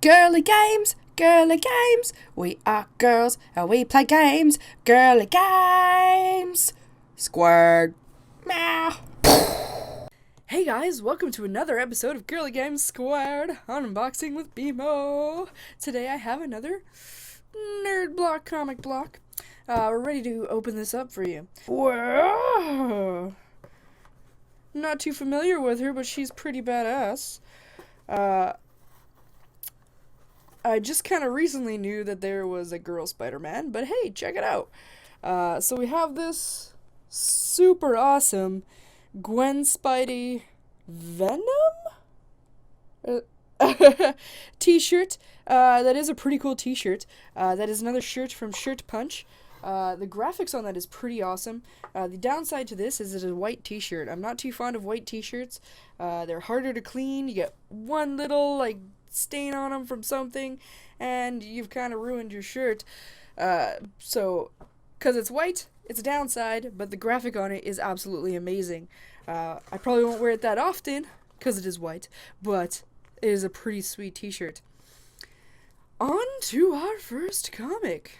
Girly games, girly games. We are girls and we play games. Girly games. Squared. Meow. Hey guys, welcome to another episode of GirlyGames² Unboxing with BMO. Today I have another nerd block comic block. We're ready to open this up for you. Whoa! Not too familiar with her, but she's pretty badass. I just kind of recently knew that there was a girl Spider-Man, but hey, check it out. So we have this super awesome Gwen Spidey Venom t-shirt. That is a pretty cool t-shirt. That is another shirt from Shirt Punch. The graphics on that is pretty awesome. The downside to this is it is a white t-shirt. I'm not too fond of white t-shirts. They're harder to clean. You get one little stain on them from something, and you've kind of ruined your shirt. So, because it's white, it's a downside, but the graphic on it is absolutely amazing. I probably won't wear it that often, because it is white, but it is a pretty sweet t-shirt. On to our first comic.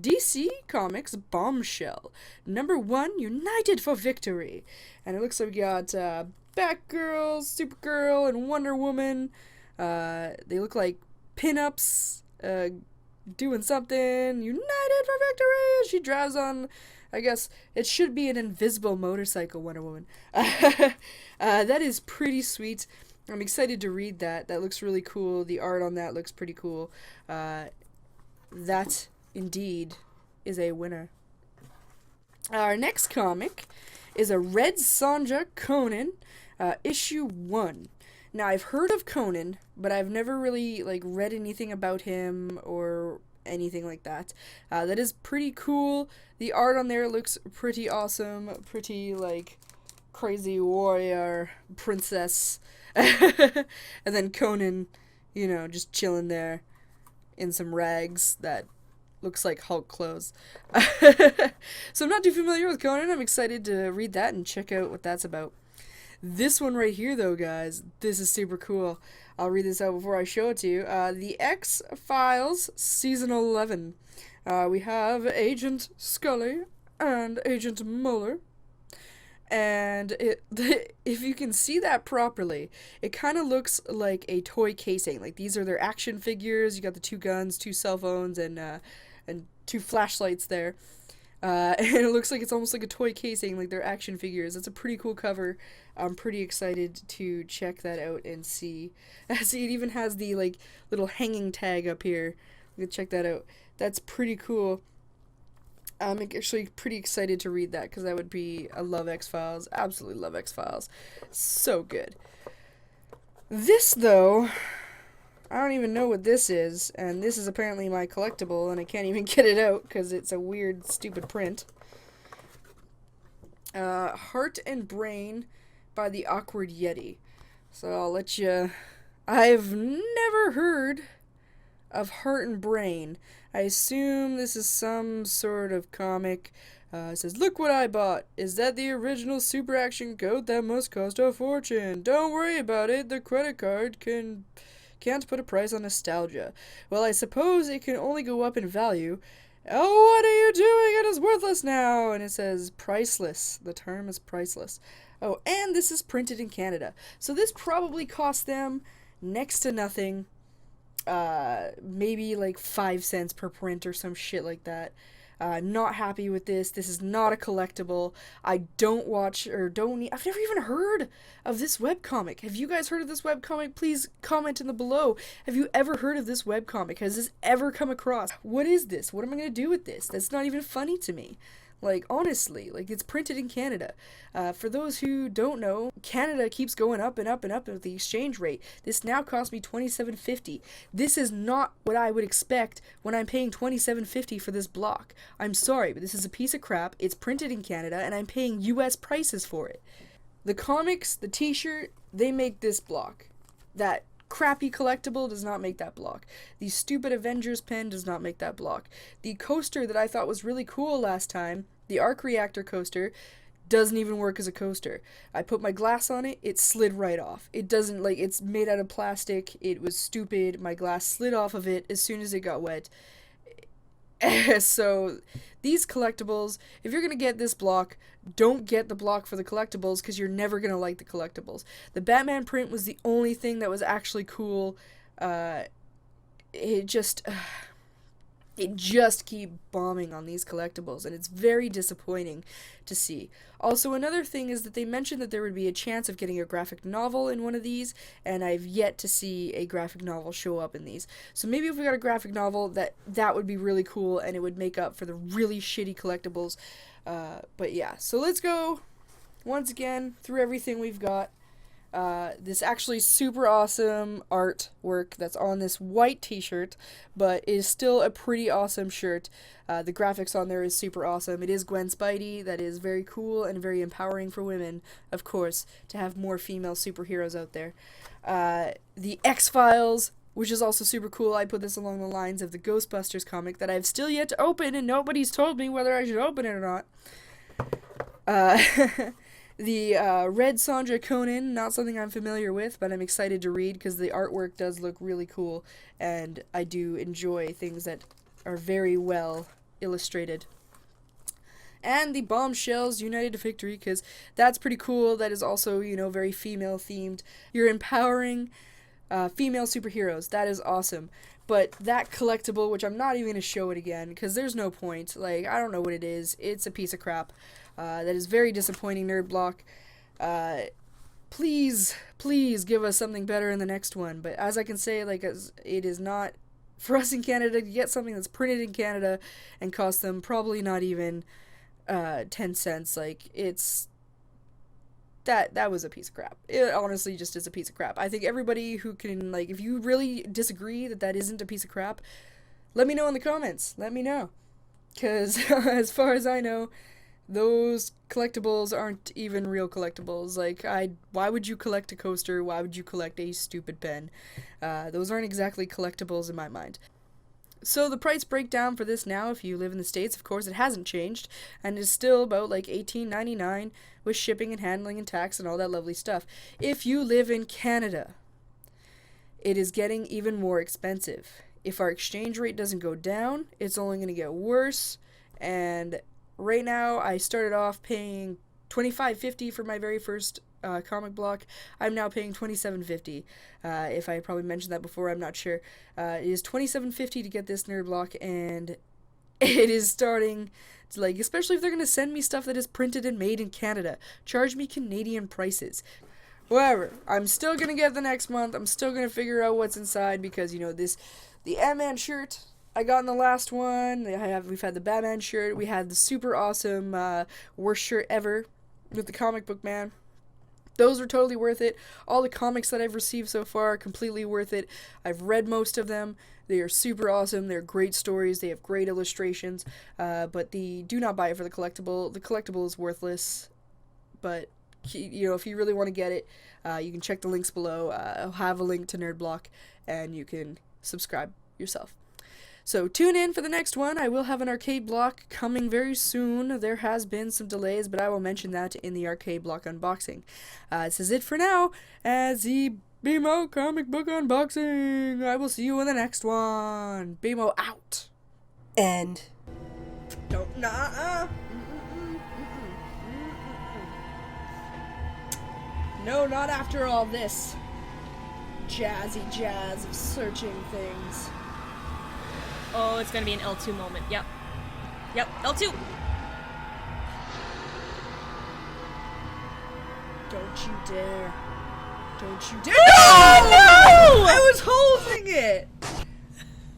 DC Comics Bombshell. #1, United for Victory. And it looks like we got Batgirl, Supergirl, and Wonder Woman. They look like pinups doing something. United for Victory! She drives on, I guess, it should be an invisible motorcycle, Wonder Woman. That is pretty sweet. I'm excited to read that. That looks really cool. The art on that looks pretty cool. That, indeed, is a winner. Our next comic is a Red Sonja Conan, issue 1. Now, I've heard of Conan, but I've never really, read anything about him or anything like that. That is pretty cool. The art on there looks pretty awesome. Pretty, crazy warrior princess. And then Conan, just chilling there in some rags that looks like Hulk clothes. So I'm not too familiar with Conan. I'm excited to read that and check out what that's about. This one right here, though, guys, this is super cool. I'll read this out before I show it to you. The X-Files, Season 11. We have Agent Scully and Agent Mueller. And if you can see that properly, it kind of looks like a toy casing. These are their action figures. You got the 2 guns, 2 cell phones, and 2 flashlights there. And it looks like it's almost like a toy casing, like their action figures. It's a pretty cool cover. I'm pretty excited to check that out and see. See, it even has the little hanging tag up here. You can check that out. That's pretty cool. I'm actually pretty excited to read that because that would be, I love X-Files. Absolutely love X-Files. So good. This, though, I don't even know what this is, and this is apparently my collectible, and I can't even get it out because it's a weird, stupid print. Heart and Brain by the Awkward Yeti. So I'll let you... I've never heard of Heart and Brain. I assume this is some sort of comic. It says, "Look what I bought. Is that the original Super Action Coat? That must cost a fortune. Don't worry about it. The credit card can't put a price on nostalgia. Well, I suppose it can only go up in value. Oh, what are you doing? It is worthless now." And it says priceless. The term is priceless. Oh, and this is printed in Canada. So this probably cost them next to nothing. Maybe 5 cents per print or some shit like that. Not happy with this. This is not a collectible. I don't watch or don't I've never even heard of this webcomic. Have you guys heard of this webcomic? Please comment in the below. Have you ever heard of this webcomic? Has this ever come across? What is this? What am I going to do with this? That's not even funny to me. Honestly, it's printed in Canada. For those who don't know, Canada keeps going up and up and up with the exchange rate. This now costs me $27.50. This is not what I would expect when I'm paying $27.50 for this block. I'm sorry, but this is a piece of crap. It's printed in Canada, and I'm paying US prices for it. The comics, the t-shirt, they make this block. That crappy collectible does not make that block. The stupid Avengers pen does not make that block. The coaster that I thought was really cool last time, the Arc Reactor coaster, doesn't even work as a coaster. I put my glass on it, it slid right off. It doesn't, like, it's made out of plastic. It was stupid. My glass slid off of it as soon as it got wet. So, these collectibles, if you're going to get this block, don't get the block for the collectibles, because you're never going to like the collectibles. The Batman print was the only thing that was actually cool. It just keep bombing on these collectibles, and it's very disappointing to see. Also, another thing is that they mentioned that there would be a chance of getting a graphic novel in one of these, and I've yet to see a graphic novel show up in these. So maybe if we got a graphic novel, that would be really cool, and it would make up for the really shitty collectibles. But yeah, so let's go once again through everything we've got. This actually super awesome artwork that's on this white t-shirt, but is still a pretty awesome shirt. The graphics on there is super awesome. It is Gwen Spidey. That is very cool and very empowering for women, of course, to have more female superheroes out there. The X-Files, which is also super cool. I put this along the lines of the Ghostbusters comic that I've still yet to open, and nobody's told me whether I should open it or not. The Red Sonja Conan, not something I'm familiar with, but I'm excited to read because the artwork does look really cool, and I do enjoy things that are very well illustrated. And the Bombshells United to Victory, because that's pretty cool. That is also, you know, very female-themed. You're empowering female superheroes. That is awesome. But that collectible, which I'm not even going to show it again, because there's no point. Like, I don't know what it is. It's a piece of crap. That is very disappointing, Nerd Block. Please give us something better in the next one. But as I can say, like, it is not for us in Canada to get something that's printed in Canada and cost them probably not even 10 cents. Like, it's that was a piece of crap. It honestly just is a piece of crap. I think everybody who can, like, if you really disagree that isn't a piece of crap, let me know in the comments. Let me know. Because as far as I know, those collectibles aren't even real collectibles. Like, why would you collect a coaster? Why would you collect a stupid pen? Those aren't exactly collectibles in my mind. So the price breakdown for this now, if you live in the States, of course, it hasn't changed, and is still about like $18.99 with shipping and handling and tax and all that lovely stuff. If you live in Canada, it is getting even more expensive. If our exchange rate doesn't go down, it's only going to get worse, and right now, I started off paying $25.50 for my very first comic block. I'm now paying $27.50. If I probably mentioned that before, I'm not sure. It is $27.50 to get this nerd block, and it is starting to, like, especially if they're going to send me stuff that is printed and made in Canada. Charge me Canadian prices. However, I'm still going to get the next month. I'm still going to figure out what's inside because, you know, the Ant-Man shirt I got in the last one. We've had the Batman shirt. We had the super awesome worst shirt ever with the comic book man. Those are totally worth it. All the comics that I've received so far are completely worth it. I've read most of them. They are super awesome. They're great stories. They have great illustrations. But do not buy it for the collectible. The collectible is worthless. But, you know, if you really want to get it, you can check the links below. I'll have a link to Nerdblock, and you can subscribe yourself. So tune in for the next one. I will have an arcade block coming very soon. There has been some delays, but I will mention that in the arcade block unboxing. This is it for now as the BMO comic book unboxing. I will see you in the next one. BMO out. And Don't No, not after all this jazzy jazz of searching things. Oh, it's gonna be an L2 moment. Yep, L2! Don't you dare. Don't you dare. No! I was holding it!